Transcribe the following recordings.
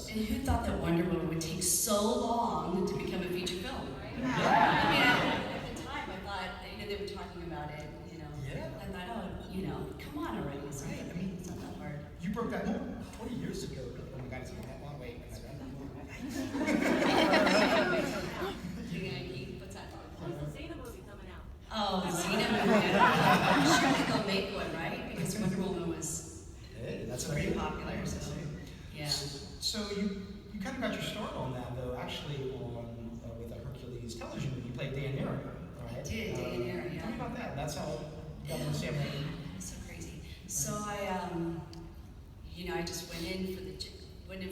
was. And who thought that Wonder Woman would take so long to become a feature film? Yeah. I mean, at the time, I thought, they were talking about it, Yeah. I thought, oh, come on already. It's not, it's not that hard. You broke that mold 20 years ago. Oh my God, it's been that long. Wait. What's that? When's the Xena movie coming out? Oh, Xena movie. Surely they'll make one, right? Because Wonder Woman was Hey, that's very amazing. popular, so yeah. So you kind of got your start on that, though, actually, on with a Hercules television movie. You played Daenerys, right? I did, Daenerys, yeah. Tell me about that. That's how you got on Sam. It's so crazy. So I just went in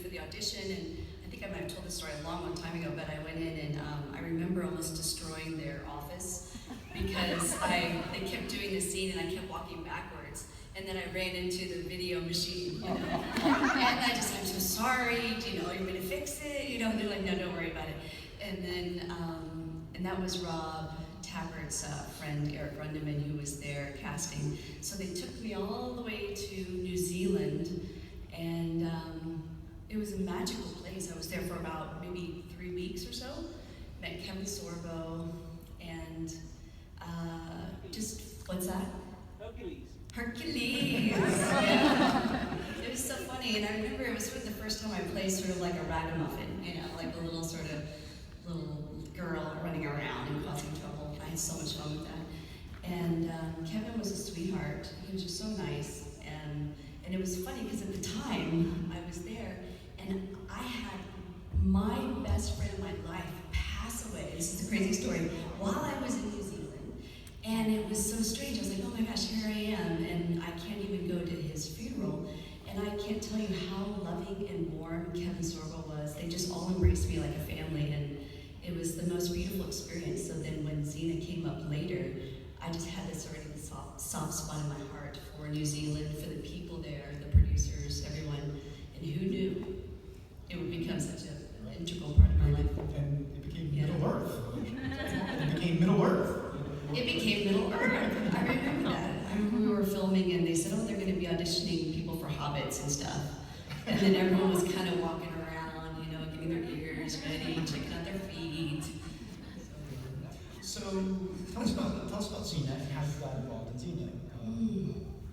for the audition, and I think I might have told this story a long time ago, but I went in and I remember almost destroying their office because they kept doing this scene and I kept walking backwards, and then I ran into the video machine, and I'm so sorry, you're gonna fix it, and they're like, no, don't worry about it. And then, and that was Rob Tappert's friend, Eric Rundeman, who was there casting. So they took me all the way to New Zealand, and it was a magical place. I was there for about maybe 3 weeks or so. Met Kevin Sorbo, and what's that? Hercules! Yeah. It was so funny, and I remember it was sort of the first time I played sort of like a ragamuffin, like a little girl running around and causing trouble. I had so much fun with that. And Kevin was a sweetheart. He was just so nice. And it was funny because at the time I was there and I had my best friend of my life pass away. This is a crazy story. While I was in New Zealand. And it was so strange. I was like, oh my gosh, here I am. And I can't even go to his funeral. And I can't tell you how loving and warm Kevin Sorbo was. They just all embraced me like a family. And it was the most beautiful experience. So then when Xena came up later, I just had this already soft spot in my heart for New Zealand, for the people there, the producers, everyone. And who knew it would become such an integral part of my life. And it became Middle Earth. It became Middle Earth. It became Middle Earth. I remember that. I remember we were filming and they said, oh, they're going to be auditioning people for hobbits and stuff. And then everyone was kind of walking around, getting their ears ready, checking out their feet. So tell us about Xena and how you got involved in Xena. How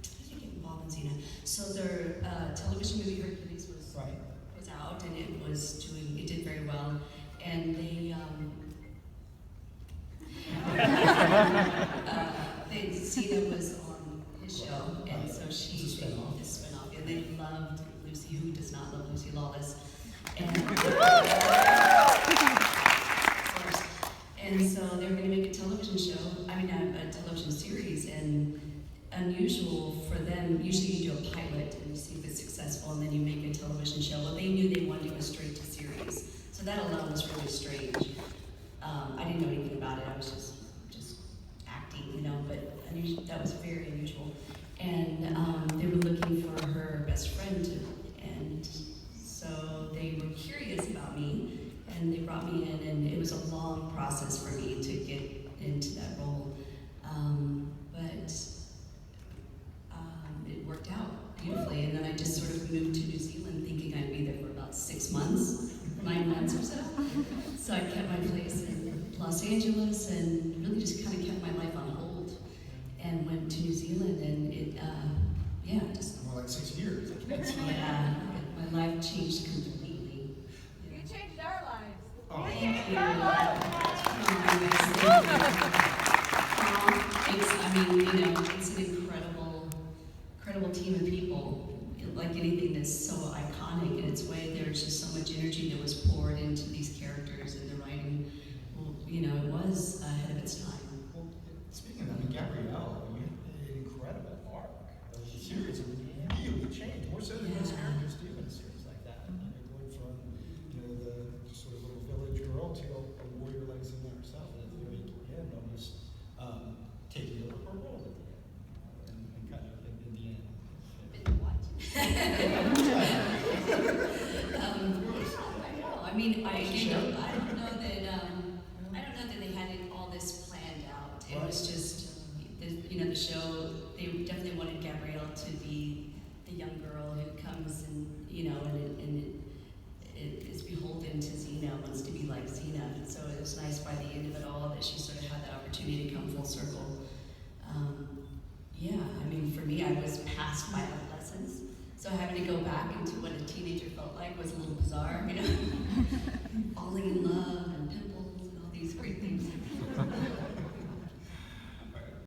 did I get involved in Xena? So their television movie Hercules was out, and it did very well, and Xena was on his show, and so she It's a spin-off. And they loved Lucy. Who does not love Lucy Lawless? And And so they were going to make a television show, a television series, and unusual for them, usually you do a pilot and you see if it's successful and then you make a television show. Well, they knew they wanted to go straight to series. So that alone was really strange. I didn't know anything about it, I was just acting, but that was very unusual. And they were looking for her best friend and so they were curious about me. And they brought me in, and it was a long process for me to get into that role. But it worked out beautifully, and then I just sort of moved to New Zealand thinking I'd be there for about 6 months, 9 months or so. So I kept my place in Los Angeles and really just kind of kept my life on hold and went to New Zealand, and just... More like 6 years. Yeah, my life changed completely. You changed our lives. Oh. Thank you. It's an incredible team of people. Like anything that's so iconic in its way, there's just so much energy that was poured into these characters and the writing. Well, it was ahead of its time. Well, speaking of that, Gabrielle, you had an incredible arc of the series. It really changed, more so than most characters do in a series like that. You're going from, the sort of little village girl to a warrior like Xena herself, and at the very end, almost taking over her role at the end, and kind of in the end. What? I don't know that they had all this planned out. It was just, the show. They definitely wanted Gabrielle to be the young girl who comes and was nice by the end of it all that she sort of had that opportunity to come full circle. Yeah, I mean, for me, I was past my adolescence, so having to go back into what a teenager felt like was a little bizarre, you know.